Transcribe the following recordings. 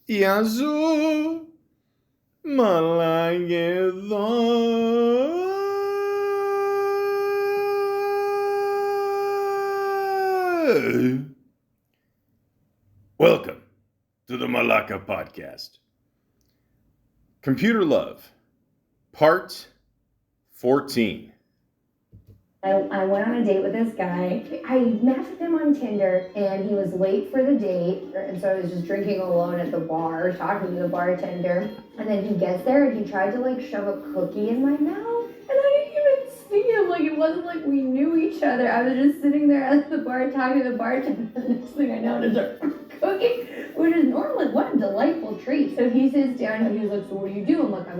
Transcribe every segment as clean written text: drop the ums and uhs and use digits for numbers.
Yazoo Malaka. Welcome to the Malaka podcast. Computer Love, Part 14. I went on a date with this guy. I matched with him on Tinder, and he was late for the date, and so I was just drinking alone at the bar, talking to the bartender. And then he gets there, and he tried to like shove a cookie in my mouth, and I didn't even see him. Like it wasn't like we knew each other. I was just sitting there at the bar talking to the bartender. And the next thing I know, there's a cookie, which is normally what a delightful treat. So he sits down and he's like, "So what do you do?" I'm like, I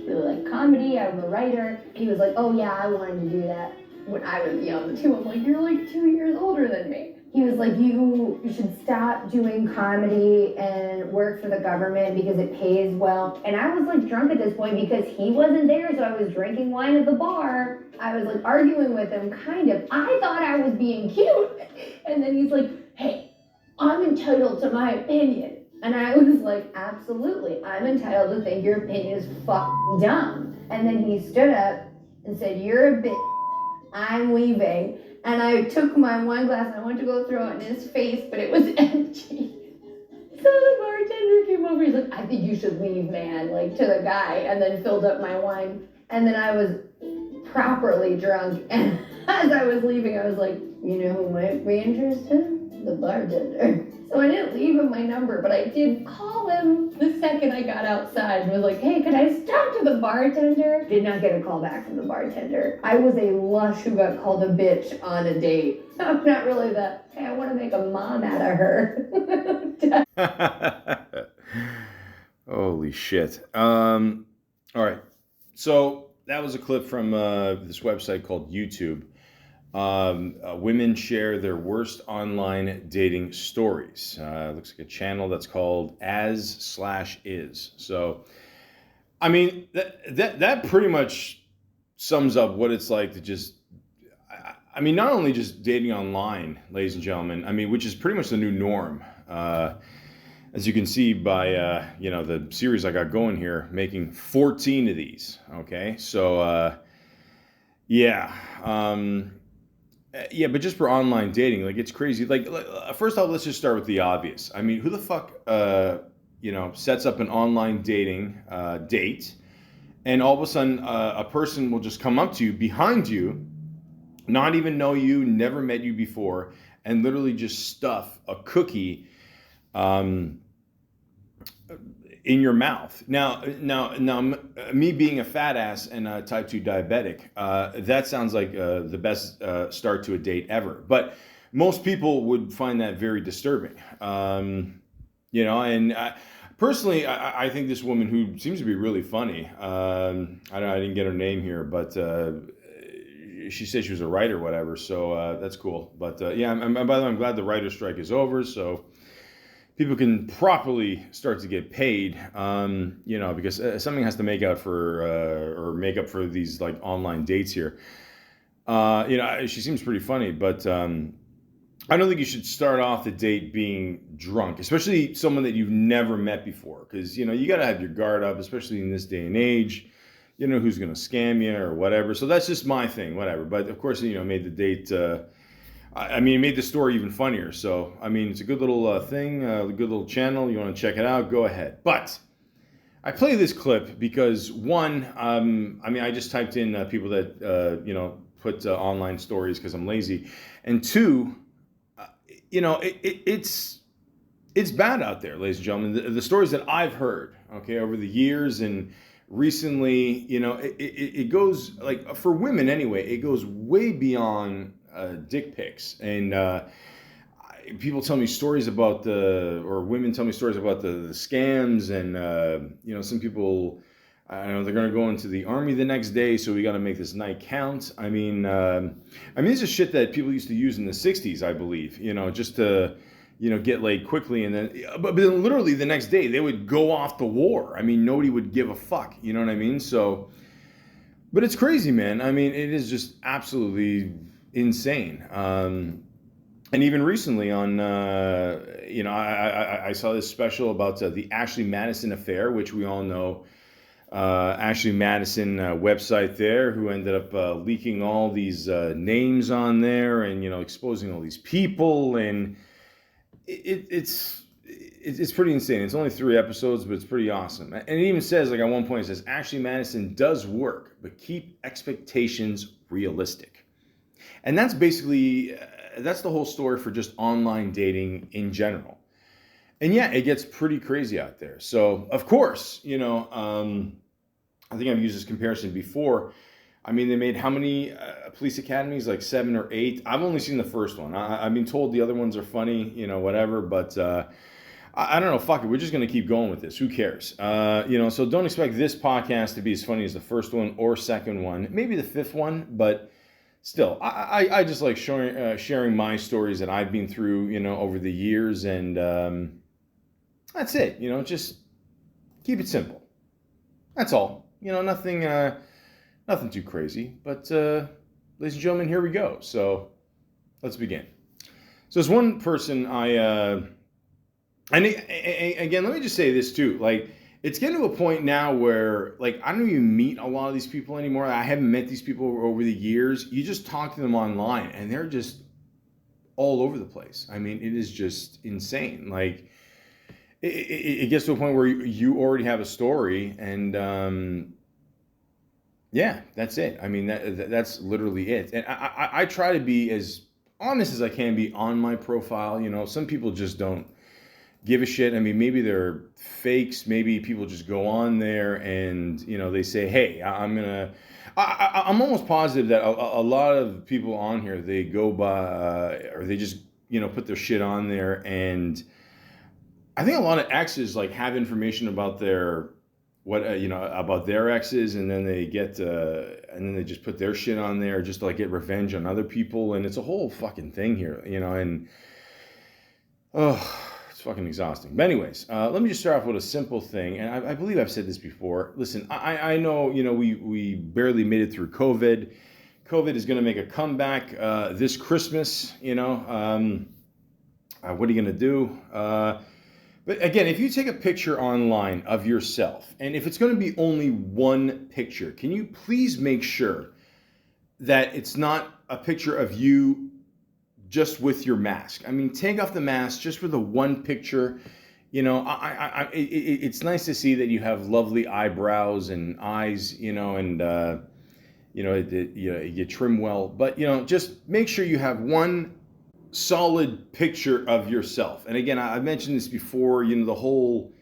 really like comedy. I'm a writer. He was like, "Oh yeah, I wanted to do that when I was young too." I'm like, "You're like 2 years older than me." He was like, you should stop doing comedy and work for the government because it pays well. And I was like drunk at this point because he wasn't there, so I was drinking wine at the bar. I was like arguing with him, kind of. I thought I was being cute. And then he's like, "Hey, I'm entitled to my opinion." And I was like, "Absolutely, I'm entitled to think your opinion is fucking dumb." And then he stood up and said, "You're a bitch. I'm leaving." And I took my wine glass and I went to go throw it in his face, but it was empty. So the bartender came over, he's like, "I think you should leave, man," like to the guy, and then filled up my wine. And then I was properly drunk. And as I was leaving, I was like, "You know who might be interested? The bartender." So I didn't leave him my number, but I did call him the second I got outside and was like, "Hey, could I talk to the bartender?" Did not get a call back from the bartender. I was a lush who got called a bitch on a date. I'm not really the, "Hey, I want to make a mom out of her." Holy shit. All right. So that was a clip from this website called YouTube. Women share their worst online dating stories. Looks like a channel that's called as/is. So, I mean, that pretty much sums up what it's like to just, I mean, not only just dating online, ladies and gentlemen, I mean, which is pretty much the new norm. As you can see by, the series I got going here, making 14 of these. Okay. So, yeah. Yeah, but just for online dating, like it's crazy. Like, first off, let's just start with the obvious. I mean, who the fuck, sets up an online dating date, and all of a sudden, a person will just come up to you behind you, not even know you, never met you before, and literally just stuff a cookie in your mouth. Now, me being a fat ass and a type 2 diabetic, that sounds like the best start to a date ever. But most people would find that very disturbing. Personally, I think this woman, who seems to be really funny, I didn't get her name here, but she said she was a writer or whatever, so that's cool. But by the way, I'm glad the writer's strike is over, so people can properly start to get paid, because something has to make up for these like online dates here. She seems pretty funny, but I don't think you should start off the date being drunk, especially someone that you've never met before, because you got to have your guard up, especially in this day and age. You know who's going to scam you or whatever. So that's just my thing, whatever. But of course, made the date. It made the story even funnier. So, I mean, it's a good little thing, a good little channel. You want to check it out, go ahead. But I play this clip because, one, I just typed in people that, put online stories because I'm lazy. And two, it's bad out there, ladies and gentlemen. The stories that I've heard, okay, over the years and recently, it goes, like, for women anyway, it goes way beyond dick pics. And people tell me stories about women tell me stories about the scams, and some people, I don't know, they're going to go into the army the next day, so we got to make this night count. I mean, this is shit that people used to use in the 60s, I believe, just to, get laid quickly. And then, but then literally the next day they would go off to war. I mean, nobody would give a fuck. You know what I mean? So, but it's crazy, man. I mean, it is just absolutely insane. And even recently on, I saw this special about the Ashley Madison affair, which we all know. Ashley Madison website there, who ended up leaking all these names on there, and exposing all these people, and it's pretty insane. It's only 3 episodes, but it's pretty awesome. And it even says, like, at one point, it says Ashley Madison does work, but keep expectations realistic. And that's basically that's the whole story for just online dating in general. And yeah, it gets pretty crazy out there. So of course, I think I've used this comparison before. I mean, they made how many police academies? Like 7 or 8. I've only seen the first one. I've been told the other ones are funny, whatever. But I don't know. Fuck it. We're just going to keep going with this. Who cares? So don't expect this podcast to be as funny as the first one or second one. Maybe the fifth one, but still, I just like sharing my stories that I've been through, over the years. And that's it. Just keep it simple. That's all. Nothing too crazy. But ladies and gentlemen, here we go. So let's begin. So there's one person and again, let me just say this too. Like, it's getting to a point now where, like, I don't even meet a lot of these people anymore. I haven't met these people over the years. You just talk to them online, and they're just all over the place. I mean, it is just insane. Like, it gets to a point where you already have a story, and yeah, that's it. I mean, that's literally it. And I try to be as honest as I can be on my profile. Some people just don't give a shit. I mean, maybe they're fakes. Maybe people just go on there and, they say, hey, I'm almost positive that a lot of people on here, they go by, or they just, put their shit on there. And I think a lot of exes like have information about their, about their exes, and then they just put their shit on there just to like get revenge on other people. And it's a whole fucking thing here, and, it's fucking exhausting. But anyways, let me just start off with a simple thing. And I believe I've said this before. Listen, I know, we barely made it through COVID. COVID is going to make a comeback this Christmas, what are you going to do? But again, if you take a picture online of yourself, and if it's going to be only one picture, can you please make sure that it's not a picture of you just with your mask? I mean, take off the mask just for the one picture. It's nice to see that you have lovely eyebrows and eyes, and you trim well. But just make sure you have one solid picture of yourself. And again, I've mentioned this before. The whole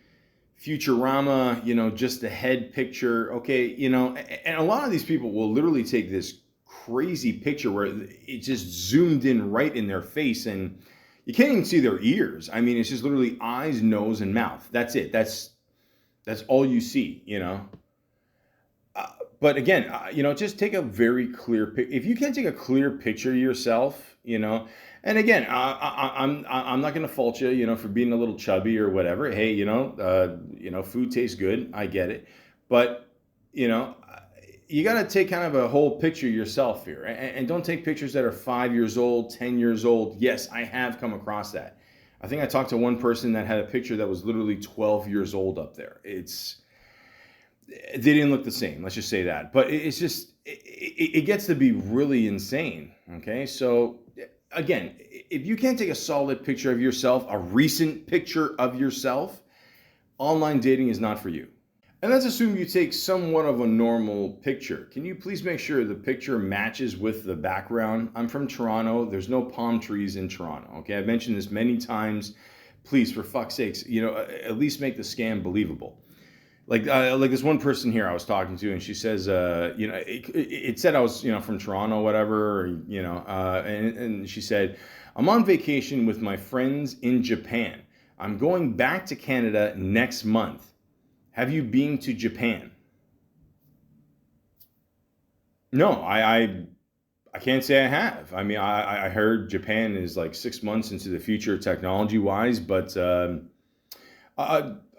Futurama, just the head picture. Okay, and a lot of these people will literally take this crazy picture where it just zoomed in right in their face, and you can't even see their ears. I mean, it's just literally eyes, nose, and mouth. That's it. That's all you see, but again, just take a very clear picture. If you can't take a clear picture of yourself, and again, I'm not going to fault you, for being a little chubby or whatever. Hey, food tastes good. I get it, but you got to take kind of a whole picture of yourself here, and don't take pictures that are 5 years old, 10 years old. Yes, I have come across that. I think I talked to one person that had a picture that was literally 12 years old up there. They didn't look the same. Let's just say that. But it's just, it gets to be really insane. Okay. So again, if you can't take a solid picture of yourself, a recent picture of yourself, online dating is not for you. And let's assume you take somewhat of a normal picture. Can you please make sure the picture matches with the background? I'm from Toronto. There's no palm trees in Toronto. Okay. I've mentioned this many times. Please, for fuck's sakes, at least make the scam believable. Like this one person here I was talking to, and she says, it said I was, from Toronto, whatever, and she said, I'm on vacation with my friends in Japan. I'm going back to Canada next month. Have you been to Japan? No, I can't say I have. I mean, I heard Japan is like 6 months into the future technology-wise, but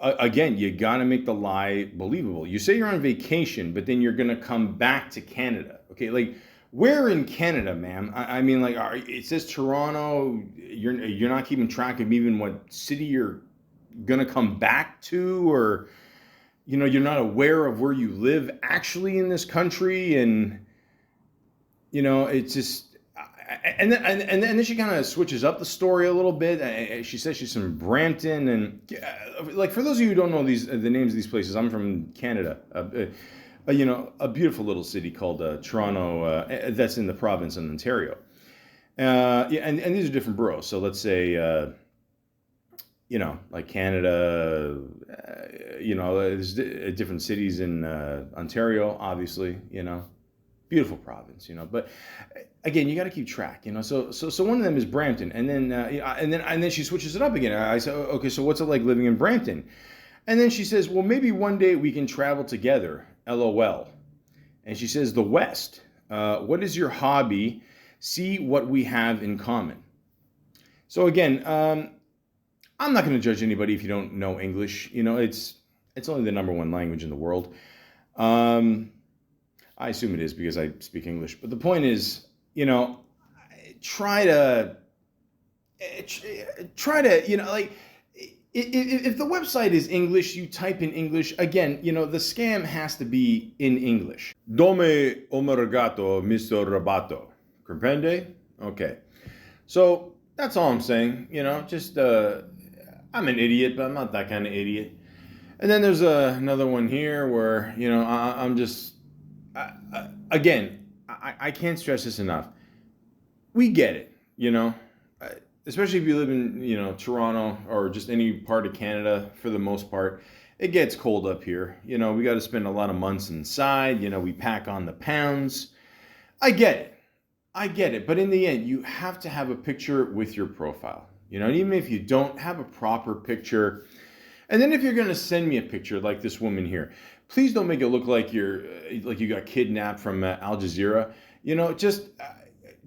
again, you got to make the lie believable. You say you're on vacation, but then you're going to come back to Canada. Okay, like, Where in Canada, ma'am? I mean, like, it says Toronto. You're not keeping track of even what city you're gonna come back to, or you're not aware of where you live actually in this country, and it's just. And then she kind of switches up the story a little bit. She says she's from Brampton, and like for those of you who don't know the names of these places, I'm from Canada. A beautiful little city called Toronto, that's in the province in Ontario. Yeah, and these are different boroughs. So let's say, like Canada, there's different cities in Ontario, obviously, beautiful province, but again, you got to keep track, so one of them is Brampton, and then she switches it up again. I said, okay, so what's it like living in Brampton? And then she says, well, maybe one day we can travel together, LOL. And she says, the West, what is your hobby? See what we have in common. So again, I'm not going to judge anybody if you don't know English. It's only the number one language in the world. I assume it is because I speak English. But the point is, try to, like, if the website is English, you type in English. Again, the scam has to be in English. Dome omergato, Mr. Rabato. Comprende? Okay. So that's all I'm saying. Just, I'm an idiot, but I'm not that kind of idiot. And then there's another one here where, I'm just, again, I can't stress this enough. We get it, especially if you live in, Toronto or just any part of Canada for the most part. It gets cold up here. We got to spend a lot of months inside. We pack on the pounds. I get it. But in the end, you have to have a picture with your profile. And even if you don't have a proper picture, and then if you're going to send me a picture like this woman here, please don't make it look like you got kidnapped from Al Jazeera. Just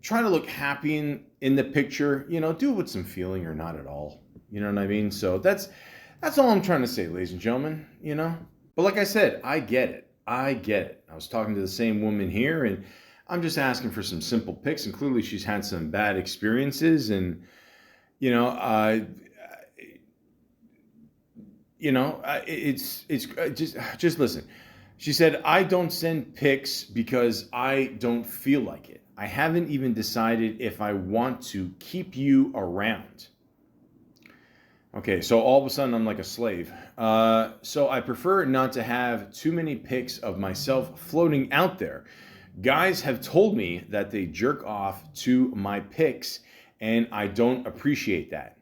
try to look happy in the picture. Do it with some feeling or not at all. You know what I mean? So that's all I'm trying to say, ladies and gentlemen. But like I said, I get it. I was talking to the same woman here, and I'm just asking for some simple pics, and clearly she's had some bad experiences, and it's just listen. She said, I don't send pics because I don't feel like it. I haven't even decided if I want to keep you around. Okay, so all of a sudden I'm like a slave. So I prefer not to have too many pics of myself floating out there. Guys have told me that they jerk off to my pics, and I don't appreciate that.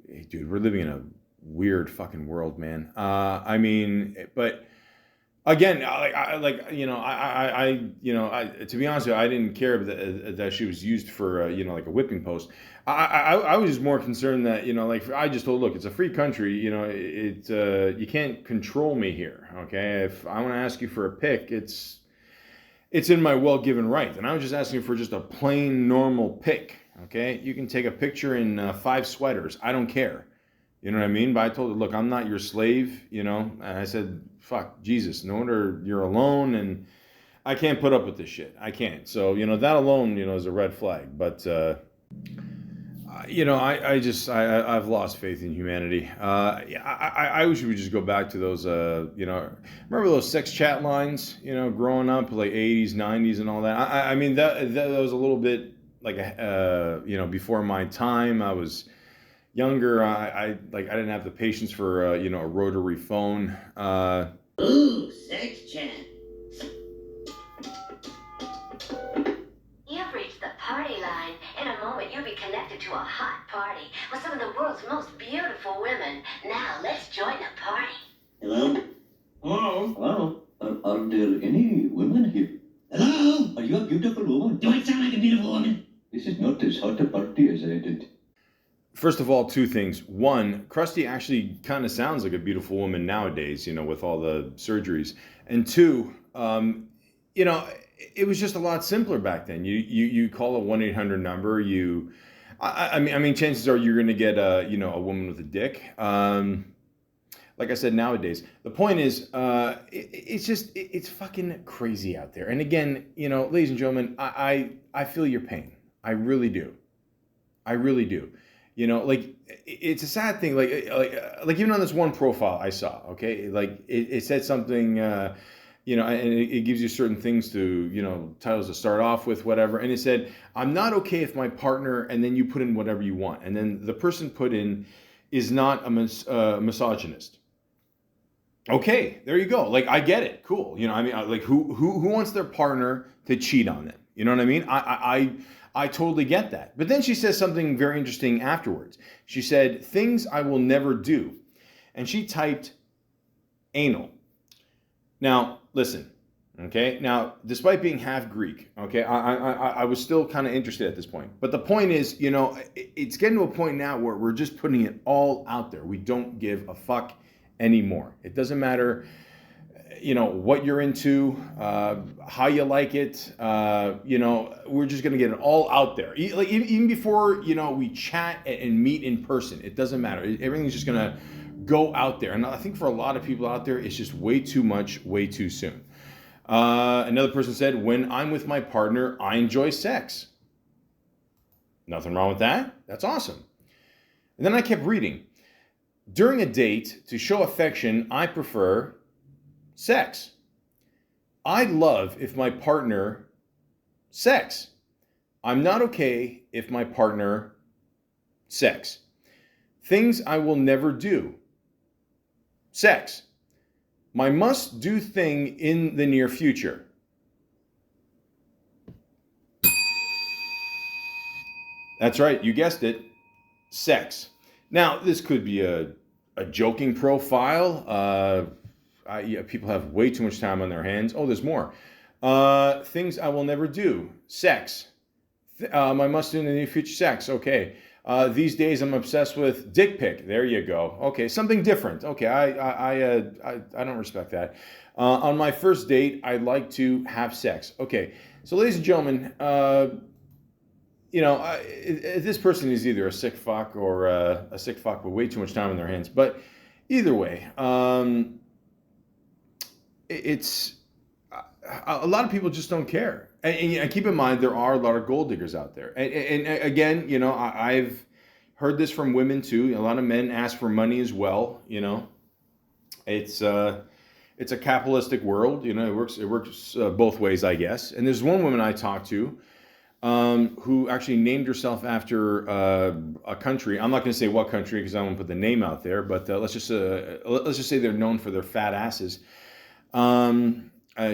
Hey, dude, we're living in a weird fucking world, man. But again, to be honest with you, I didn't care that she was used for, like a whipping post. I was just more concerned that, I just told, look, it's a free country, you can't control me here, okay? If I want to ask you for a pic, it's in my well-given right, and I was just asking for just a plain, normal pic. Okay, you can take a picture in 5 sweaters. I don't care. You know what I mean? But I told her, look, I'm not your slave, And I said, fuck, Jesus, no wonder you're alone, and I can't put up with this shit. I can't. So, that alone, is a red flag. But, I've lost faith in humanity. I wish we would just go back to those, remember those sex chat lines, growing up, like 80s, 90s, and all that. That was a little bit like before my time. I was younger. I didn't have the patience for a rotary phone. Ooh, sex chat. You've reached the party line. In a moment, you'll be connected to a hot party with some of the world's most beautiful women. Now, let's join the party. Hello? Hello? Are there any women here? Hello? Are you a beautiful woman? Do I sound like a beautiful woman? This is not as hot a party as I did. First of all, 2 things. One, Krusty actually kind of sounds like a beautiful woman nowadays, with all the surgeries. And 2, it was just a lot simpler back then. You call a 1-800 number. Chances are you're going to get a woman with a dick. like I said, nowadays. The point is, it's fucking crazy out there. And again, ladies and gentlemen, I feel your pain. I really do. I really do. Like it's a sad thing. Like even on this one profile I saw, okay, like it said something, and it gives you certain things to, titles to start off with, whatever. And it said, I'm not okay if my partner, and then you put in whatever you want. And then the person put in is not a misogynist. Okay, there you go. Like, I get it. Cool. Like who wants their partner to cheat on them? You know what I mean? I totally get that. But then she says something very interesting afterwards. She said, things I will never do. And she typed anal. Now, listen, okay? Now, despite being half Greek, okay, I was still kind of interested at this point. But the point is, it's getting to a point now where we're just putting it all out there. We don't give a fuck anymore. It doesn't matter, what you're into, how you like it. We're just going to get it all out there. Like even before, we chat and meet in person. It doesn't matter. Everything's just going to go out there. And I think for a lot of people out there, it's just way too much, way too soon. Another person said, when I'm with my partner, I enjoy sex. Nothing wrong with that. That's awesome. And then I kept reading. During a date, to show affection, I prefer sex. I love if my partner sex. I'm not okay if my partner sex. Things I will never do. Sex. My must do thing in the near future. That's right, you guessed it. Sex. Now, this could be a joking profile. People have way too much time on their hands. Oh, there's more. Things I will never do. Sex. My must do in the near future. Sex. Okay. These days I'm obsessed with dick pic. There you go. Okay, something different. Okay, I don't respect that. On my first date, I'd like to have sex. Okay, so ladies and gentlemen, this person is either a sick fuck or a sick fuck with way too much time on their hands. But either way, it's a lot of people just don't care. And keep in mind, there are a lot of gold diggers out there. And again, I've heard this from women too. A lot of men ask for money as well. It's a capitalistic world. It works both ways, I guess. And there's one woman I talked to who actually named herself after a country. I'm not going to say what country because I won't put the name out there. But let's just say they're known for their fat asses.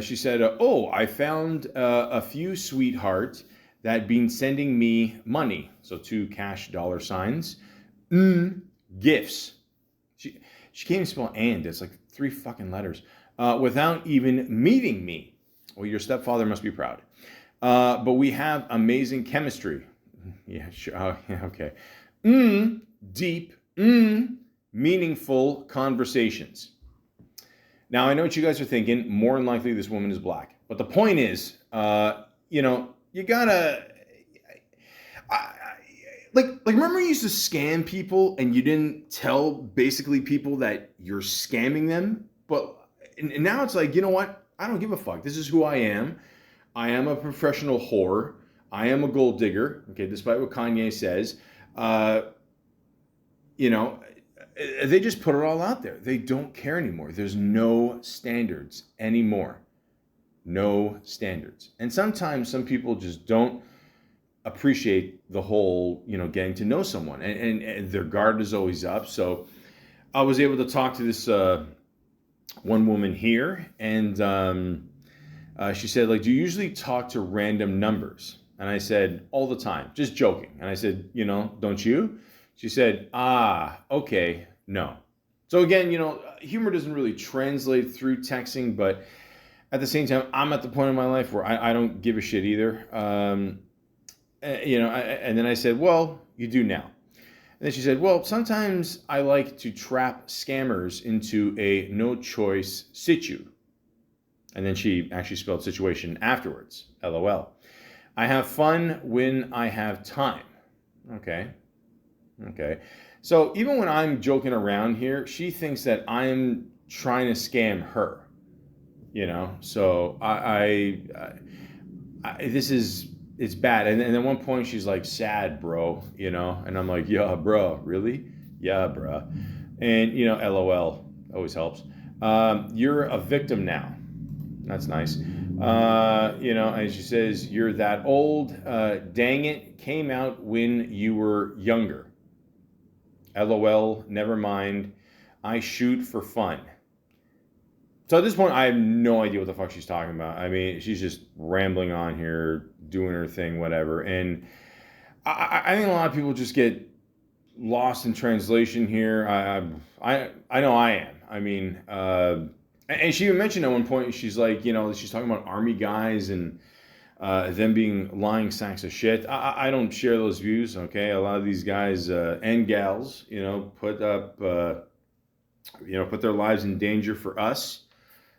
She said, I found a few sweethearts that been sending me money. So 2 cash dollar signs. Gifts. She can't even spell and. It's like 3 fucking letters. Without even meeting me. Well, your stepfather must be proud. But we have amazing chemistry. Yeah, sure. Oh, yeah, okay. Deep, meaningful conversations. Now, I know what you guys are thinking. More than likely, this woman is black. But the point is, you gotta... Like, remember you used to scam people and you didn't tell, basically, people that you're scamming them? But and now it's like, you know what? I don't give a fuck. This is who I am. I am a professional whore. I am a gold digger. Okay, despite what Kanye says. They just put it all out there. They don't care anymore. There's no standards anymore. No standards. And sometimes some people just don't appreciate the whole, getting to know someone. And their guard is always up. So I was able to talk to this one woman here. And she said, do you usually talk to random numbers? And I said, all the time, just joking. And I said, don't you? She said, okay, no. So again, humor doesn't really translate through texting, but at the same time, I'm at the point in my life where I don't give a shit either. And then I said, well, you do now. And then she said, well, sometimes I like to trap scammers into a no-choice situ. And then she actually spelled situation afterwards, LOL. I have fun when I have time. Okay. Okay. So even when I'm joking around here, she thinks that I'm trying to scam her, you know? So this is, it's bad. And at one point she's like, sad, bro, you know? And I'm like, yeah, bro, really? Yeah, bro. And, you know, LOL always helps. You're a victim now. That's nice. You know, and she says, you're that old. Dang it. Came out when you were younger. LOL, never mind. I shoot for fun. So at this point, I have no idea what the fuck she's talking about. I mean, she's just rambling on here, doing her thing, whatever. And I think a lot of people just get lost in translation here. I know I am. I mean, and she even mentioned at one point, she's like, you know, she's talking about army guys and them being lying sacks of shit. I don't share those views. Okay, a lot of these guys and gals, you know, put their lives in danger for us.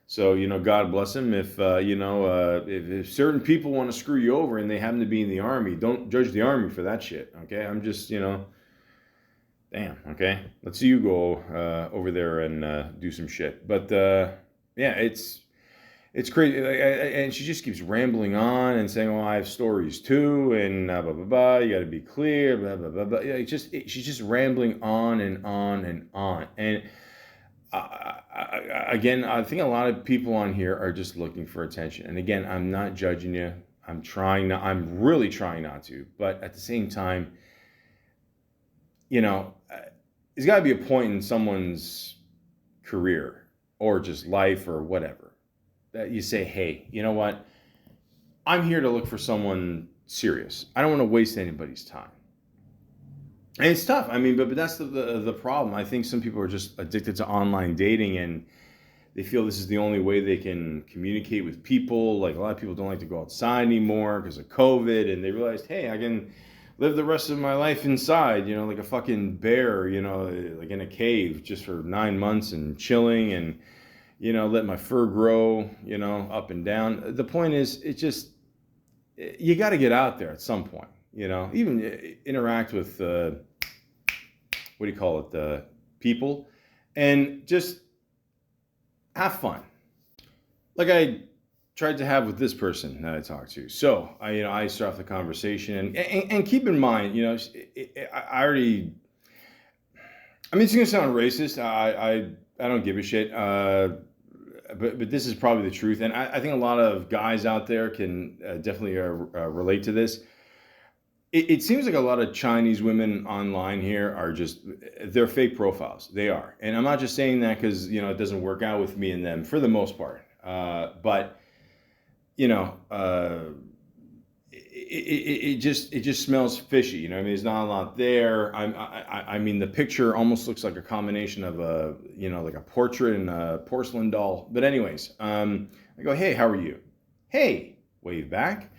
So, you know, God bless them. If if certain people want to screw you over and they happen to be in the army, don't judge the army for that shit. Okay, I'm just, you know, damn. Okay, let's see you go over there and do some shit. But yeah, it's crazy, and she just keeps rambling on and saying, "Oh, I have stories too," and blah blah blah. You got to be clear, blah blah blah blah. Yeah, she's just rambling on and on and on. And again, I think a lot of people on here are just looking for attention. And again, I'm not judging you. I'm really trying not to. But at the same time, you know, there's got to be a point in someone's career or just life or whatever that you say, hey, you know what? I'm here to look for someone serious. I don't want to waste anybody's time. And it's tough. I mean, but that's the problem. I think some people are just addicted to online dating and they feel this is the only way they can communicate with people. Like a lot of people don't like to go outside anymore because of COVID, and they realized, hey, I can live the rest of my life inside, you know, like a fucking bear, you know, like in a cave just for 9 months and chilling and, you know, let my fur grow, you know, up and down. The point is, you got to get out there at some point, you know, even interact with, what do you call it, people, and just have fun. Like I tried to have with this person that I talked to. So I start off the conversation and keep in mind, you know, I already, I mean, it's going to sound racist. I don't give a shit. But this is probably the truth. And I think a lot of guys out there can definitely relate to this. It seems like a lot of Chinese women online here are they're fake profiles. They are. And I'm not just saying that because, you know, it doesn't work out with me and them for the most part. But, you know, it just smells fishy. You know, I mean, there's not a lot there. I mean, the picture almost looks like a combination of like a portrait and a porcelain doll. But anyways, I go, hey, how are you? Hey, wave back.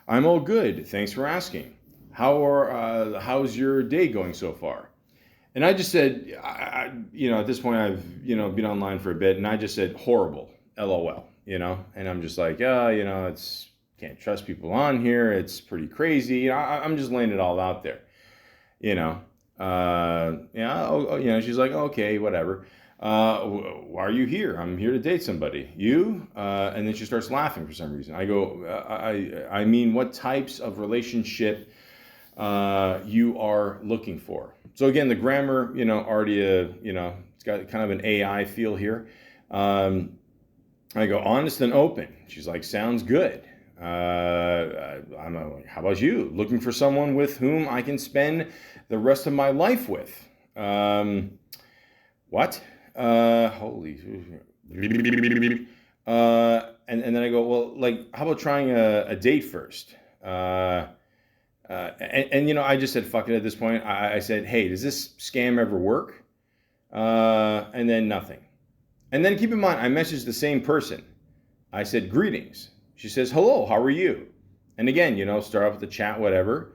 I'm all good. Thanks for asking. How's your day going so far? And I just said, at this point I've, been online for a bit, and I just said horrible, LOL, and I'm just like, it's can't trust people on here. It's pretty crazy. I'm just laying it all out there, she's like, okay, whatever. Why are you here? I'm here to date somebody. You? And then she starts laughing for some reason. I go, I mean, what types of relationship you are looking for? So again, the grammar, already, it's got kind of an AI feel here. I go, honest and open. She's like, sounds good. I'm like, how about you? Looking for someone with whom I can spend the rest of my life with. What? Holy. And then I go, well, like, how about trying a date first? I just said, fuck it at this point. I said, hey, does this scam ever work? And then nothing. And then keep in mind, I messaged the same person. I said, greetings. She says, hello, how are you? And again, start off with the chat, whatever.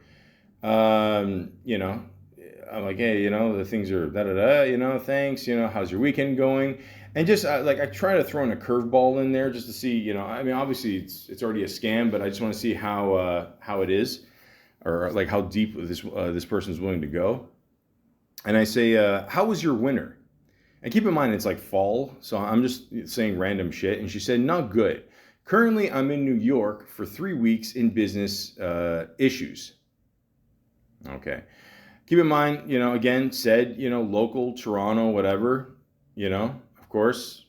I'm like, hey, the things are da-da-da, thanks, how's your weekend going? And just I try to throw in a curveball in there just to see, I mean, obviously it's already a scam, but I just want to see how it is, or like how deep this person's willing to go. And I say, how was your winter? And keep in mind, it's like fall, so I'm just saying random shit. And she said, not good. Currently, I'm in New York for 3 weeks in business issues. Okay. Keep in mind, again, said, local, Toronto, whatever, of course,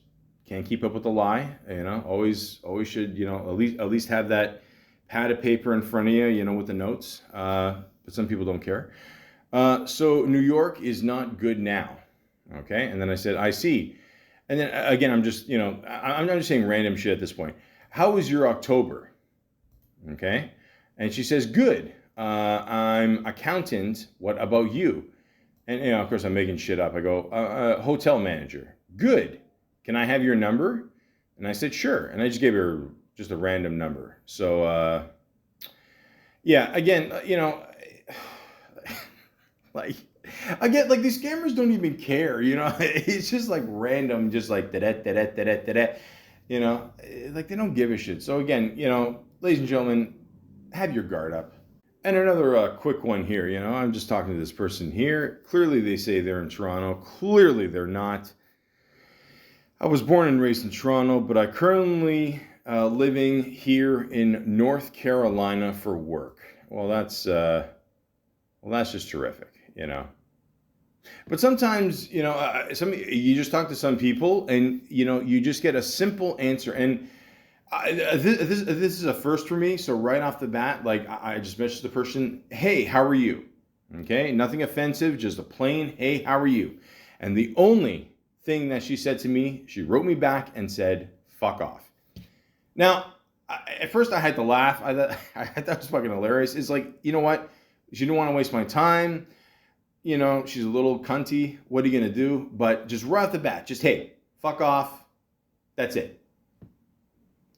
can't keep up with the lie, always should, at least have that pad of paper in front of you, with the notes. But some people don't care. So New York is not good now. Okay. And then I said, I see. And then again, I'm just, I'm just saying random shit at this point. How was your October? Okay. And she says, good. I'm accountant. What about you? And, of course, I'm making shit up. I go, hotel manager. Good. Can I have your number? And I said, sure. And I just gave her just a random number. So, yeah, again, like, again, like these scammers don't even care, it's just like random, just like da-da-da-da-da-da-da, like they don't give a shit. So again, ladies and gentlemen, have your guard up. And another quick one here, I'm just talking to this person here. Clearly they say they're in Toronto. Clearly they're not. I was born and raised in Toronto, but I currently living here in North Carolina for work. Well, that's just terrific, But sometimes, you just talk to some people and, you just get a simple answer. And this is a first for me. So right off the bat, like I just messaged the person, hey, how are you? Okay, nothing offensive, just a plain, hey, how are you? And the only thing that she said to me, she wrote me back and said, fuck off. Now, at first I had to laugh. I thought that was fucking hilarious. It's like, you know what? She didn't want to waste my time. She's a little cunty. What are you going to do? But just right off the bat, just, hey, fuck off. That's it.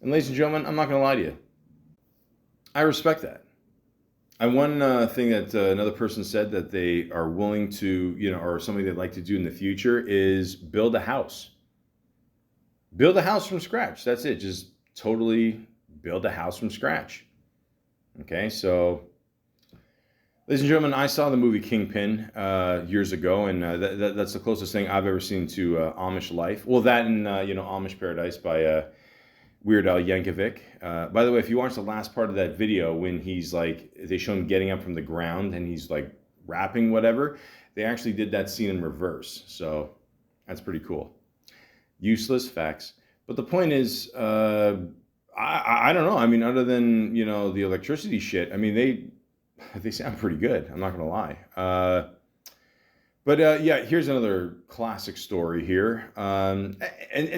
And ladies and gentlemen, I'm not going to lie to you. I respect that. And one thing that another person said that they are willing to, or something they'd like to do in the future is build a house. Build a house from scratch. That's it. Just totally build a house from scratch. Okay, so ladies and gentlemen, I saw the movie Kingpin years ago, and that's the closest thing I've ever seen to Amish life. Well, that and Amish Paradise by Weird Al Yankovic. By the way, if you watch the last part of that video when he's like, they show him getting up from the ground and he's like rapping whatever, they actually did that scene in reverse. So that's pretty cool. Useless facts. But the point is, I don't know. I mean, other than, the electricity shit, I mean, they sound pretty good. I'm not going to lie. But yeah, here's another classic story here. And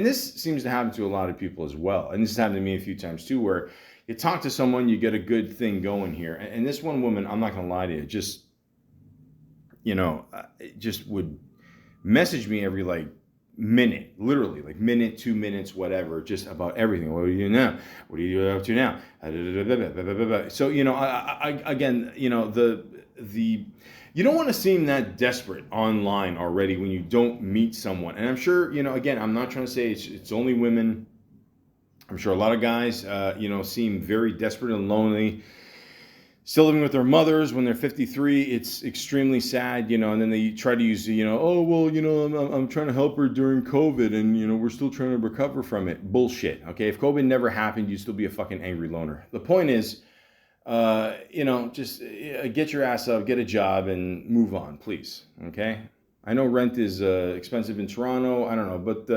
this seems to happen to a lot of people as well. And this has happened to me a few times too, where you talk to someone, you get a good thing going here. And this one woman, I'm not going to lie to you, just would message me every like minute, literally like minute, 2 minutes, whatever, just about everything. What do you do now? What are you up to now? So, again, you don't want to seem that desperate online already when you don't meet someone. And I'm sure, again, I'm not trying to say it's only women. I'm sure a lot of guys, seem very desperate and lonely, still living with their mothers when they're 53. It's extremely sad, and then they try to use, oh, well, I'm trying to help her during COVID and, we're still trying to recover from it. Bullshit. Okay. If COVID never happened, you'd still be a fucking angry loner. The point is, just get your ass up, get a job and move on, please. Okay. I know rent is expensive in Toronto. I don't know, but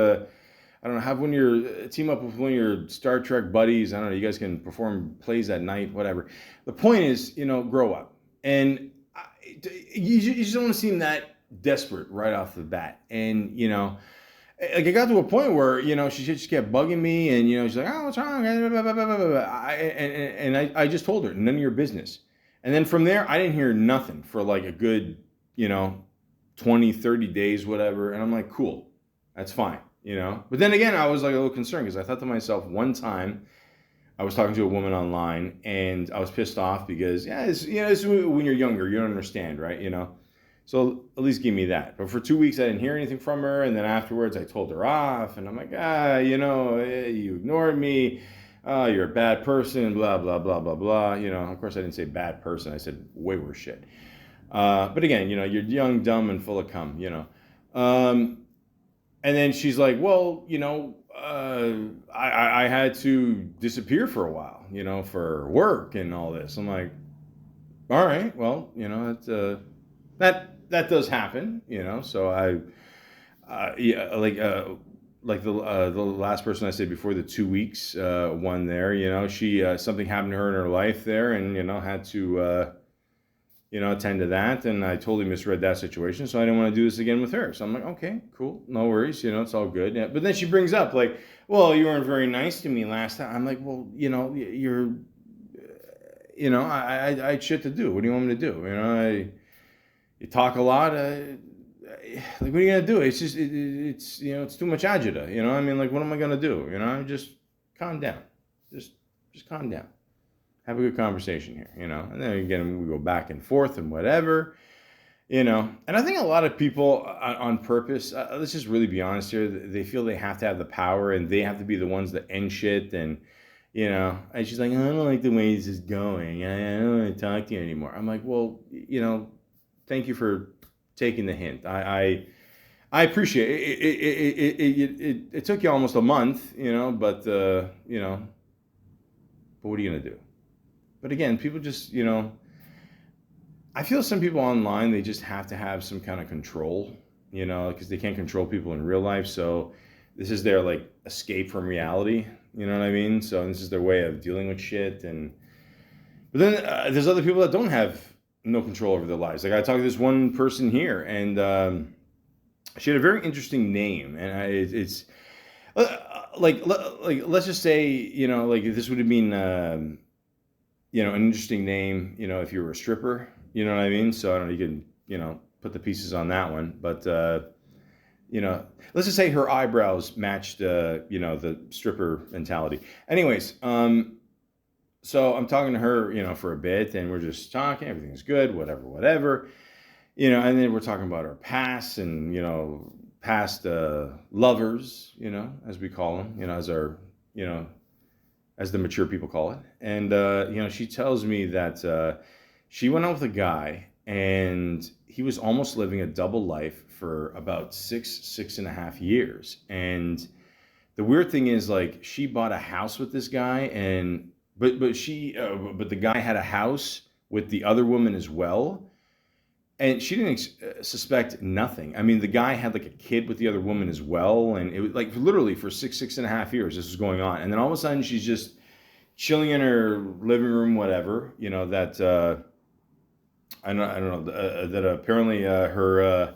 I don't know, have one of your, team up with one of your Star Trek buddies. I don't know, you guys can perform plays at night, whatever. The point is, grow up. And you just don't want to seem that desperate right off the bat. And, like it got to a point where, she just kept bugging me and, she's like, oh, what's wrong? And I just told her, none of your business. And then from there, I didn't hear nothing for like a good, 20, 30 days, whatever. And I'm like, cool, that's fine. But then again, I was like a little concerned because I thought to myself, one time I was talking to a woman online and I was pissed off because, it's when you're younger, you don't understand, right? So at least give me that. But for 2 weeks, I didn't hear anything from her. And then afterwards, I told her off and I'm like, you ignored me. You're a bad person, blah, blah, blah, blah, blah. Of course, I didn't say bad person. I said way worse shit. But again, you're young, dumb, and full of cum. Um, and then she's like, well, I had to disappear for a while, for work and all this. I'm like, all right, well, that does happen, So yeah, like the last person I said before, the 2 weeks one there, she something happened to her in her life there, and had to attend to that, and I totally misread that situation, so I didn't want to do this again with her. So I'm like, okay, cool, no worries, it's all good. Yeah, but then she brings up like, well, you weren't very nice to me last time. I'm like, well, you're, I had shit to do. What do you want me to do? You talk a lot. Like, what are you gonna do? It's just, it's too much agita. I mean, like, what am I gonna do? Just calm down. Just calm down. Have a good conversation here, and then again we go back and forth and whatever, and I think a lot of people on purpose, let's just really be honest here, they feel they have to have the power and they have to be the ones that end shit, and and she's like, I don't like the way this is going, I don't want to talk to you anymore. I'm like, well, thank you for taking the hint. I appreciate it. It took you almost a month, but what are you gonna do? But again, people just, I feel some people online, they just have to have some kind of control, because they can't control people in real life. So this is their like escape from reality. You know what I mean? So this is their way of dealing with shit. But then there's other people that don't have no control over their lives. Like I talked to this one person here, and she had a very interesting name, and it's like let's just say, like this would have been. An interesting name, if you were a stripper, you know what I mean? So I don't know, you can, put the pieces on that one. But, let's just say her eyebrows matched, the stripper mentality. Anyways, so I'm talking to her, for a bit, and we're just talking, everything's good, whatever, and then we're talking about our past and, past lovers, as we call them, as our, as the mature people call it. And, she tells me that she went out with a guy and he was almost living a double life for about 6.5 years. And the weird thing is, like, she bought a house with this guy, and but the guy had a house with the other woman as well. And she didn't suspect nothing. I mean, the guy had like a kid with the other woman as well. And it was like literally for 6.5 years, this was going on. And then all of a sudden she's just chilling in her living room, whatever, that, I don't know, that apparently her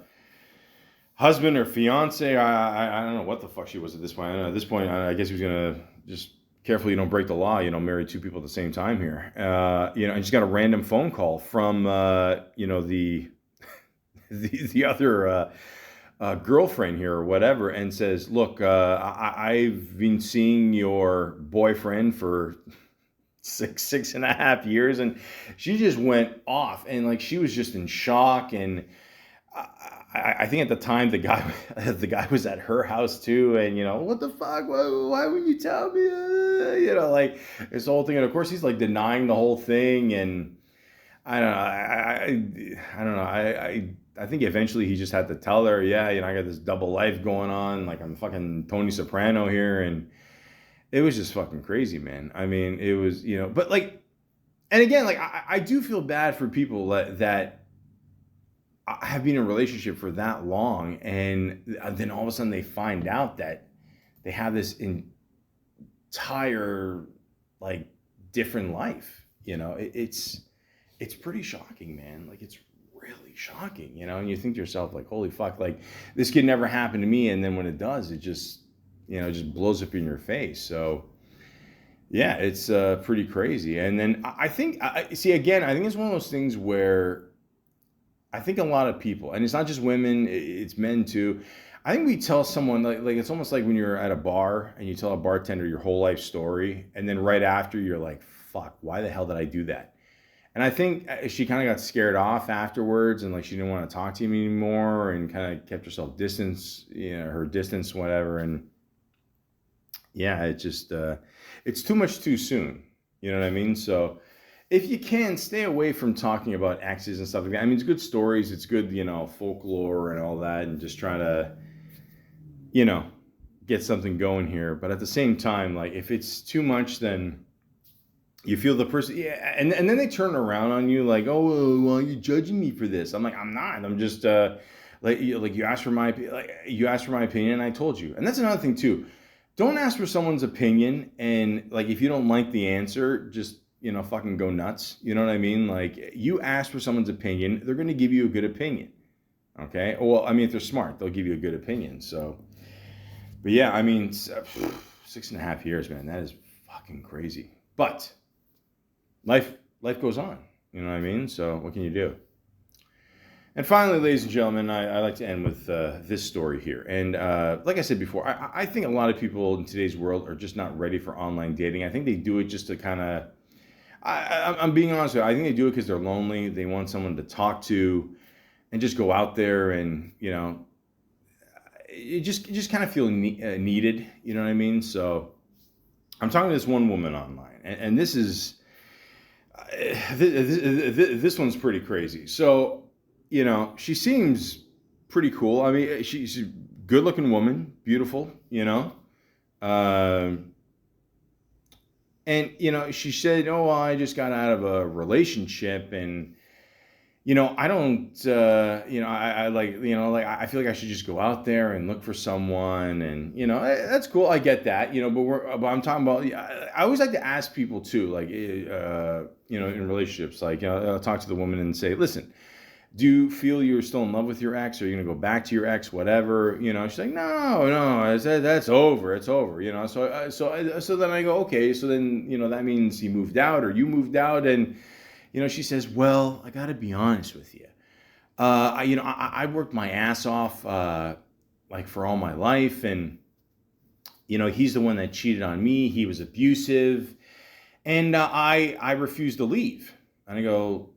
husband or fiance, I don't know what the fuck she was at this point. I don't know, at this point, I guess he was going to just careful you don't break the law, marry two people at the same time here. And she's got a random phone call from, the other girlfriend here or whatever, and says, look, I've been seeing your boyfriend for 6.5 years. And she just went off, and like she was just in shock. And I think at the time the guy was at her house too, and what the fuck? Why wouldn't you tell me? Like this whole thing, and of course he's like denying the whole thing, and I don't know. I don't know. I think eventually he just had to tell her, yeah, I got this double life going on, like I'm fucking Tony Soprano here, and it was just fucking crazy, man. I mean, it was, but like, and again, like I do feel bad for people that have been in a relationship for that long, and then all of a sudden they find out that they have this entire like different life. It's pretty shocking, man. Like it's really shocking, and you think to yourself like, holy fuck, like this could never happen to me, and then when it does, it just just blows up in your face. So yeah, it's pretty crazy. And then I think I see, again, I think it's one of those things where I think a lot of people, and it's not just women, it's men too. I think we tell someone like it's almost like when you're at a bar and you tell a bartender your whole life story, and then right after you're like, fuck, why the hell did I do that? And I think she kind of got scared off afterwards, and like she didn't want to talk to me anymore, and kind of kept herself distance, her distance, whatever. And yeah, it just it's too much too soon. You know what I mean? So if you can, stay away from talking about exes and stuff like that. I mean, it's good stories, it's good, folklore and all that, and just trying to, you know, get something going here. But at the same time, like, if it's too much, then you feel the person, yeah, and then they turn around on you like, oh, well, you're judging me for this. I'm like, I'm not. I'm just like you asked for my opinion, and I told you. And that's another thing too. Don't ask for someone's opinion, and like if you don't like the answer, just fucking go nuts. You know what I mean? Like, you ask for someone's opinion, they're going to give you a good opinion. Okay? Well, I mean, if they're smart, they'll give you a good opinion. So, but yeah, I mean, 6.5 years, man, that is fucking crazy. But life goes on. You know what I mean? So what can you do? And finally, ladies and gentlemen, I like to end with this story here. And like I said before, I think a lot of people in today's world are just not ready for online dating. I think they do it just to kind of, I'm being honest with you, I think they do it because they're lonely. They want someone to talk to and just go out there and, you just kind of feel needed. You know what I mean? So I'm talking to this one woman online. And this is, this one's pretty crazy. So, she seems pretty cool. I mean, she's a good-looking woman, beautiful, and, she said, oh, well, I just got out of a relationship, and, I don't, I like, like, I feel like I should just go out there and look for someone, and, that's cool. I get that, but I'm talking about, I always like to ask people too, like, in relationships, like, I'll talk to the woman and say, listen, do you feel you're still in love with your ex? Or are you going to go back to your ex, whatever? She's like, no, that's over. It's over, So then I go, okay, so then, that means he moved out or you moved out. And, she says, well, I got to be honest with you. I worked my ass off, like, for all my life. And, he's the one that cheated on me. He was abusive. And I refused to leave. And I go,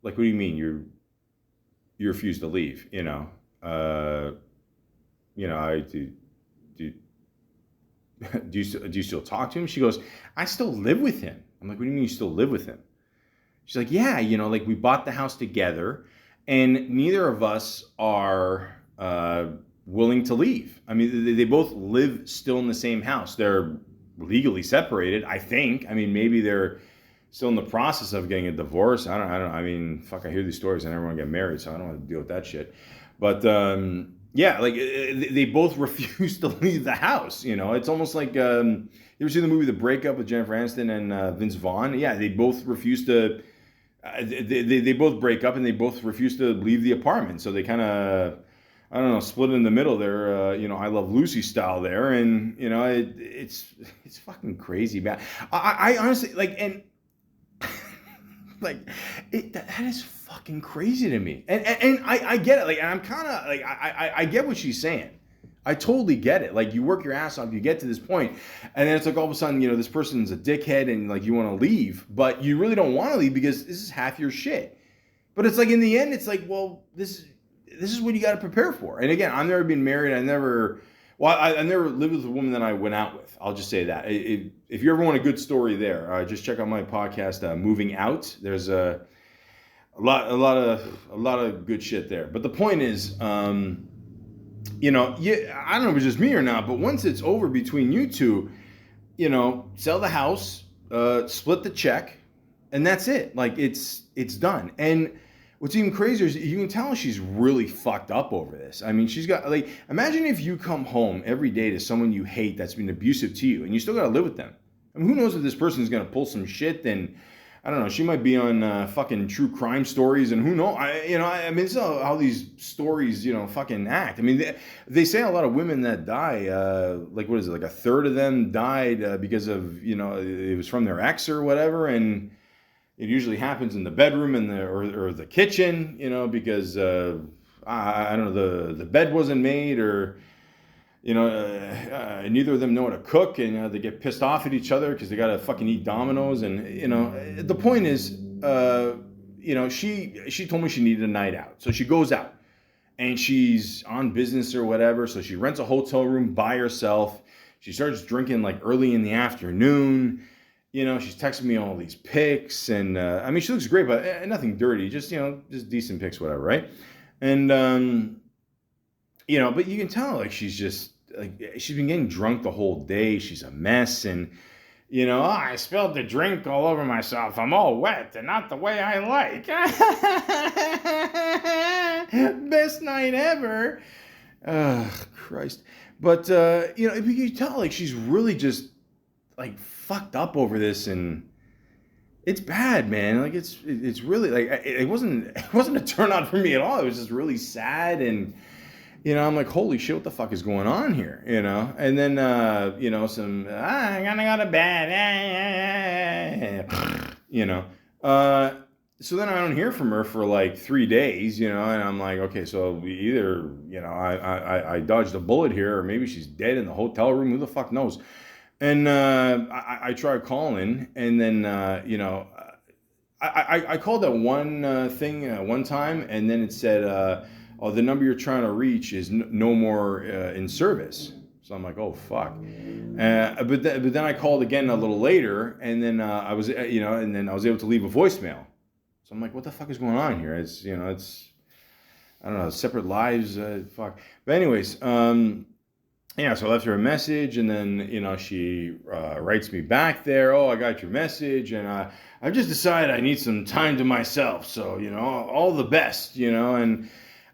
like, what do you mean you refuse to leave? I do you still talk to him? She goes, I still live with him. I'm like, what do you mean you still live with him? She's like, yeah, like, we bought the house together and neither of us are willing to leave. I mean, they both live still in the same house. They're legally separated, I think. I mean, maybe they're still in the process of getting a divorce. I don't know. I mean, fuck, I hear these stories. I never want to get married, so I don't want to deal with that shit. But yeah, like, they both refuse to leave the house. It's almost like, you ever see the movie The Breakup with Jennifer Aniston and Vince Vaughn? Yeah, they both refuse to, they both break up and they both refuse to leave the apartment. So they kind of, I don't know, split in the middle there, I Love Lucy style there. And, it's fucking crazy, man. I honestly, like, and, like, that is fucking crazy to me. And I get it. Like, and I'm kind of like, I get what she's saying. I totally get it. Like, you work your ass off, you get to this point, and then it's like all of a sudden, this person's a dickhead and like you want to leave, but you really don't want to leave because this is half your shit. But it's like, in the end, it's like, well, this is what you got to prepare for. And again, I've never been married. I never lived with a woman that I went out with. I'll just say that. If you ever want a good story there, just check out my podcast, Moving Out. There's a lot of good shit there. But the point is, I don't know if it's just me or not, but once it's over between you two, sell the house, split the check, and that's it. Like, it's done. And what's even crazier is you can tell she's really fucked up over this. I mean, she's got, like, imagine if you come home every day to someone you hate that's been abusive to you and you still got to live with them. I mean, who knows if this person's going to pull some shit, and I don't know, she might be on fucking true crime stories, and who knows? I mean, this is how these stories, fucking act. I mean, they say a lot of women that die, like, what is it, like a third of them died because of, it was from their ex or whatever, and it usually happens in the bedroom or the kitchen, because I don't know, the bed wasn't made, or neither of them know how to cook, and they get pissed off at each other because they gotta fucking eat Domino's, and the point is, she told me she needed a night out, so she goes out, and she's on business or whatever, so she rents a hotel room by herself. She starts drinking like early in the afternoon. she's texting me all these pics, and I mean, she looks great, but nothing dirty, just just decent pics, whatever, right? And but you can tell like she's just like she's been getting drunk the whole day. She's a mess, and oh, I spilled the drink all over myself. I'm all wet and not the way I like. Best night ever. Christ. But you can tell like she's really just like fucked up over this, and it's bad, man. Like it's really like it wasn't a turn on for me at all. It was just really sad, and I'm like, holy shit, what the fuck is going on here? And then some I'm gonna go to bed. So then I don't hear from her for like 3 days, and I'm like, okay, so either I dodged a bullet here, or maybe she's dead in the hotel room. Who the fuck knows? And I tried calling, and then I called that one thing one time, and then it said, "Oh, the number you're trying to reach is no more in service." So I'm like, "Oh fuck!" But then I called again a little later, and then I was and then I was able to leave a voicemail. So I'm like, "What the fuck is going on here?" It's it's I don't know, separate lives. Fuck. But anyways. So I left her a message, and then, she writes me back there, "Oh, I got your message, and I've just decided I need some time to myself, so, all the best," and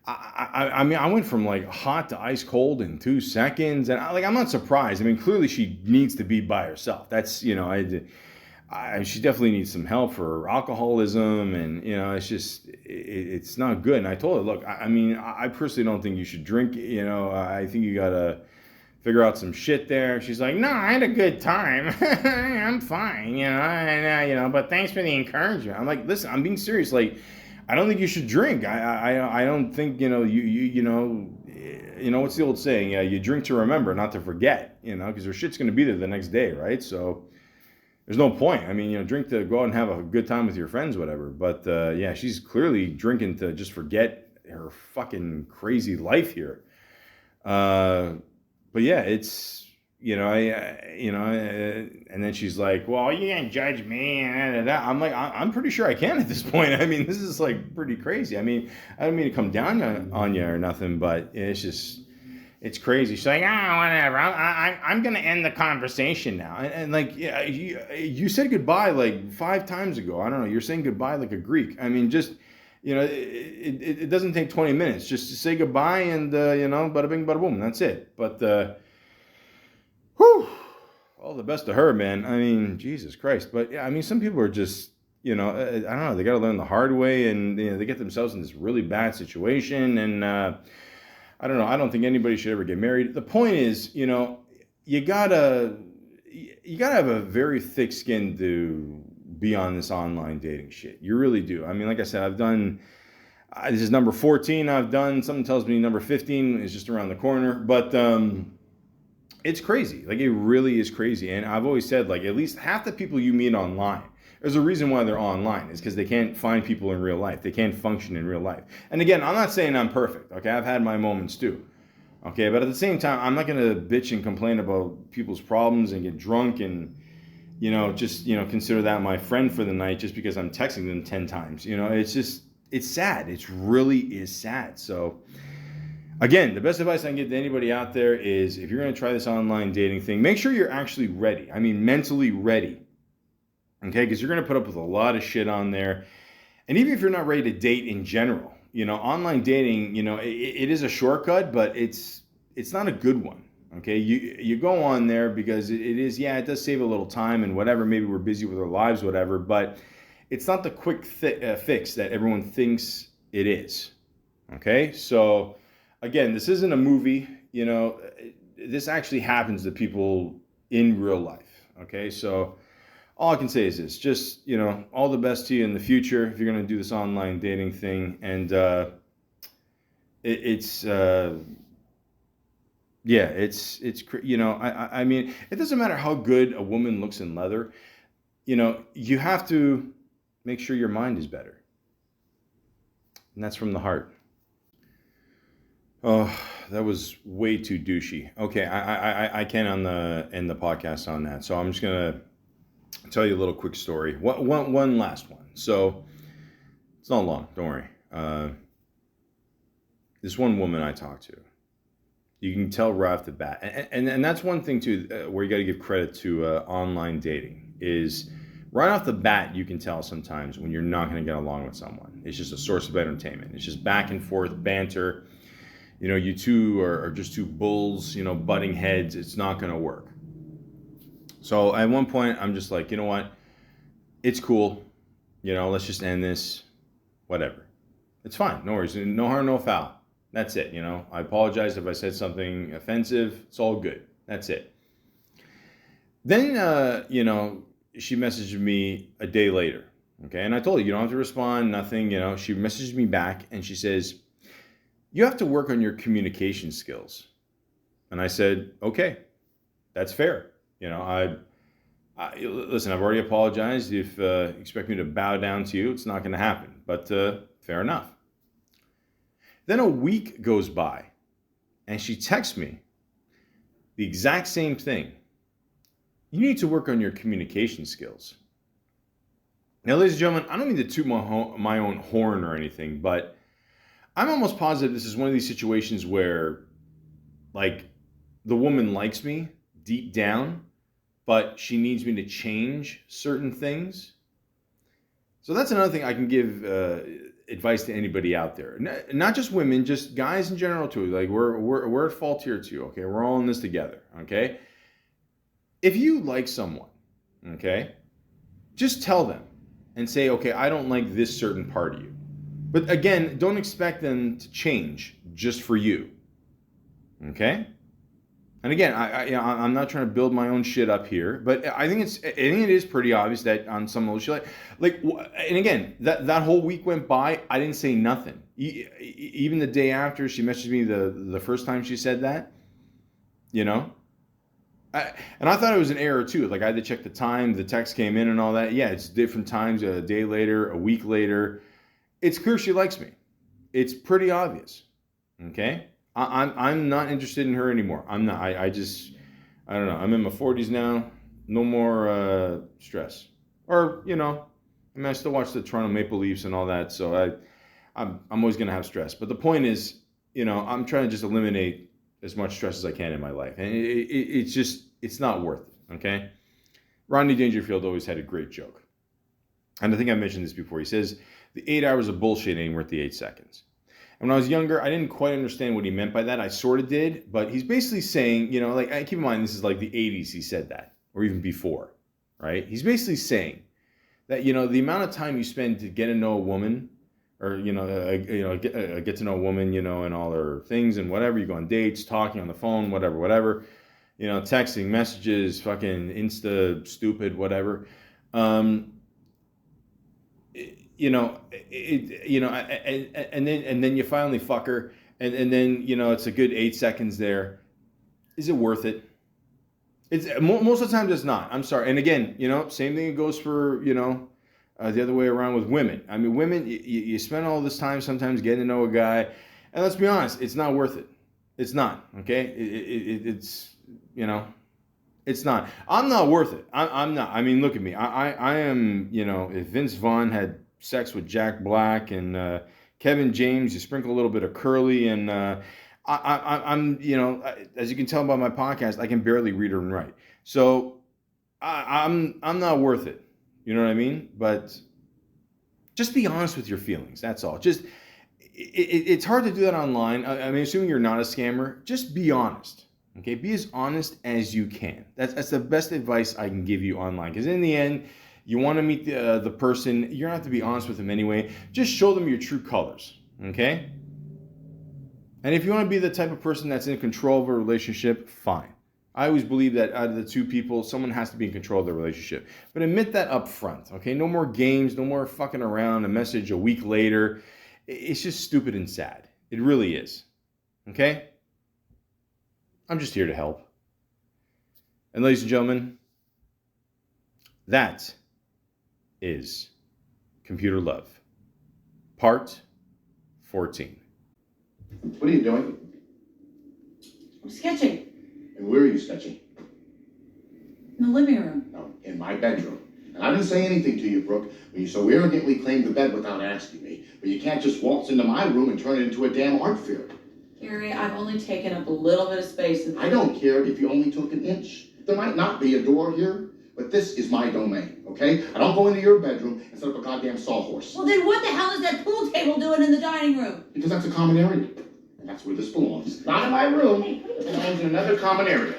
I mean, I went from like hot to ice cold in 2 seconds, and I'm not surprised. I mean, clearly she needs to be by herself. That's, she definitely needs some help for her alcoholism, and, it's just, it's not good. And I told her, look, I mean, I personally don't think you should drink, I think you gotta figure out some shit there. She's like, "No, I had a good time. I'm fine, but thanks for the encouragement." I'm like, listen, I'm being serious. Like, I don't think you should drink. I don't think, what's the old saying? You drink to remember, not to forget, because her shit's going to be there the next day, right? So there's no point. I mean, drink to go out and have a good time with your friends, whatever. But she's clearly drinking to just forget her fucking crazy life here. But yeah, it's, and then she's like, "Well, you can't judge me." And I'm like, I'm pretty sure I can at this point. I mean, this is like pretty crazy. I mean, I don't mean to come down on you or nothing, but it's just, it's crazy. She's like, whatever. I'm going to end the conversation now. And like, yeah, you said goodbye like 5 times ago. I don't know. You're saying goodbye like a Greek. I mean, just, it doesn't take 20 minutes just to say goodbye, and, bada bing, bada boom, that's it. But, all the best to her, man. I mean, Jesus Christ. But yeah, I mean, some people are just, I don't know, they got to learn the hard way, and, they get themselves in this really bad situation. And, I don't know, I don't think anybody should ever get married. The point is, you gotta have a very thick skin to be on this online dating shit. You really do. I mean, like I said, I've done, this is number 14 I've done. Something tells me number 15 is just around the corner. But it's crazy. Like, it really is crazy. And I've always said, like, at least half the people you meet online, there's a reason why they're online. Is because they can't find people in real life. They can't function in real life. And again, I'm not saying I'm perfect. Okay, I've had my moments too. Okay, but at the same time, I'm not going to bitch and complain about people's problems and get drunk and, just, consider that my friend for the night just because I'm texting them 10 times. It's just, it's sad. It really is sad. So, again, the best advice I can give to anybody out there is, if you're going to try this online dating thing, make sure you're actually ready. I mean, mentally ready. Okay, because you're going to put up with a lot of shit on there. And even if you're not ready to date in general, online dating, it is a shortcut, but it's not a good one. Okay, you go on there because it does save a little time and whatever. Maybe we're busy with our lives, whatever, but it's not the quick fix that everyone thinks it is. Okay, so again, this isn't a movie. This actually happens to people in real life. Okay, so all I can say is this: just, all the best to you in the future if you're going to do this online dating thing. And I mean, it doesn't matter how good a woman looks in leather. You have to make sure your mind is better, and that's from the heart. Oh, that was way too douchey. Okay, I can end the podcast on that. So I'm just gonna I'll tell you a little quick story. One last one. So it's not long. Don't worry. This one woman I talked to, you can tell right off the bat, and that's one thing too, where you got to give credit to online dating is right off the bat you can tell sometimes when you're not going to get along with someone. It's just a source of entertainment. It's just back and forth banter. You two are just two bulls, butting heads. It's not going to work. So at one point I'm just like, you know what? It's cool. Let's just end this. Whatever. It's fine. No worries. No harm, no foul. That's it. I apologize if I said something offensive. It's all good. That's it. Then, she messaged me a day later. Okay. And I told her, you don't have to respond, nothing. She messaged me back and she says, you have to work on your communication skills. And I said, okay, that's fair. Listen, I've already apologized. If you expect me to bow down to you, it's not going to happen. But fair enough. Then a week goes by, and she texts me the exact same thing. You need to work on your communication skills. Now, ladies and gentlemen, I don't mean to toot my own horn or anything, but I'm almost positive this is one of these situations where, like, the woman likes me deep down, but she needs me to change certain things. So that's another thing I can give advice to anybody out there. Not just women, just guys in general too. Like we're at fault here too. Okay, we're all in this together. Okay, if you like someone, okay, just tell them and say, okay, I don't like this certain part of you. But again, don't expect them to change just for you. Okay. And again, I'm not trying to build my own shit up here, but I think it is pretty obvious that on some level she like, and again, that whole week went by, I didn't say nothing. Even the day after she messaged me the first time she said that, and I thought it was an error too. Like I had to check the time, the text came in and all that. Yeah, it's different times, a day later, a week later. It's clear she likes me. It's pretty obvious. Okay. I'm not interested in her anymore. I'm not. I don't know. I'm in my 40s now. No more stress. Or I still watch the Toronto Maple Leafs and all that. So I'm always gonna have stress. But the point is, I'm trying to just eliminate as much stress as I can in my life, and it's not worth it. Okay. Rodney Dangerfield always had a great joke, and I think I mentioned this before. He says the 8 hours of bullshit ain't worth the 8 seconds. And when I was younger, I didn't quite understand what he meant by that. I sort of did, but he's basically saying, like, keep in mind, this is like the 80s he said that, or even before, right? He's basically saying that, the amount of time you spend to get to know a woman, or, get to know a woman, and all her things and whatever, you go on dates, talking on the phone, whatever, texting, messages, fucking Insta, stupid, whatever. And then you finally fuck her, and then it's a good 8 seconds there. Is it worth it? It's most of the time it's not. I'm sorry. And again, same thing goes for the other way around with women. I mean, women, you spend all this time sometimes getting to know a guy, and let's be honest, it's not worth it. It's not. Okay, it's It's not. I'm not worth it. I'm not. I mean, look at me. I am. If Vince Vaughn had sex with Jack Black and Kevin James, you sprinkle a little bit of Curly, and I'm. As you can tell by my podcast, I can barely read or write. So I'm not worth it. You know what I mean? But just be honest with your feelings. That's all. Just it's hard to do that online. I mean, assuming you're not a scammer, just be honest. Okay, be as honest as you can. That's the best advice I can give you online. Because in the end, you want to meet the person. You're going to have to be honest with them anyway. Just show them your true colors. Okay? And if you want to be the type of person that's in control of a relationship, fine. I always believe that out of the two people, someone has to be in control of the relationship. But admit that up front. Okay? No more games. No more fucking around. A message a week later. It's just stupid and sad. It really is. Okay? I'm just here to help. And ladies and gentlemen, that is Computer Love, part 14. What are you doing? I'm sketching And where are you sketching? in the living room. No, in my bedroom. I didn't say anything to you, Brooke, when you so arrogantly claimed the bed without asking me. But you can't just waltz into my room and turn it into a damn art fair. Gary, I've only taken up a little bit of space. I don't care if you only took an inch. There might not be a door here, but this is my domain, okay? I don't go into your bedroom and set up a goddamn sawhorse. Well, then what the hell is that pool table doing in the dining room? Because that's a common area. And that's where this belongs. Not in my room. It belongs in another common area.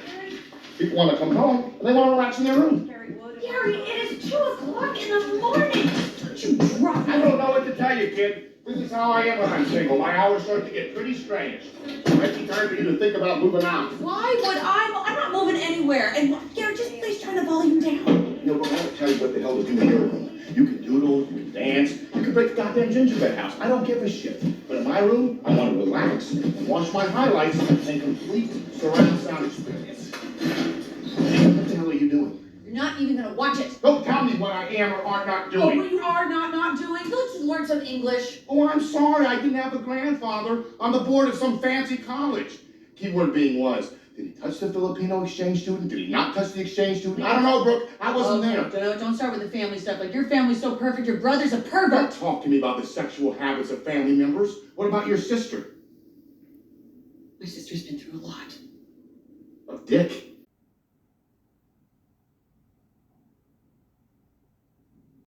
People want to come home, and they want to relax in their room. Gary, Gary, it is 2 o'clock in the morning. Don't you drop I don't know what to tell you, kid. This is how I am when I'm single. My hours start to get pretty strange. It might be time for you to think about moving out. Why would I'm not moving anywhere. And Gary, just please turn the volume down. You know, but I won't tell you what the hell to do in your room. You can doodle, you can dance, you can break the goddamn gingerbread house. I don't give a shit. But in my room, I want to relax and watch my highlights and complete surround sound experience. What the hell are you doing? You're not even gonna watch it. Don't tell me what I am or are not Oh, doing. what you are not doing? Let's just learn some English. Oh, I'm sorry. I didn't have a grandfather on the board of some fancy college. Keyword being was, did he touch the Filipino exchange student? Did he not touch the exchange student? I don't know, Brooke. I wasn't there. Don't start with the family stuff. Like, your family's so perfect, your brother's a pervert. Don't talk to me about the sexual habits of family members. What about your sister? My sister's been through a lot. A dick.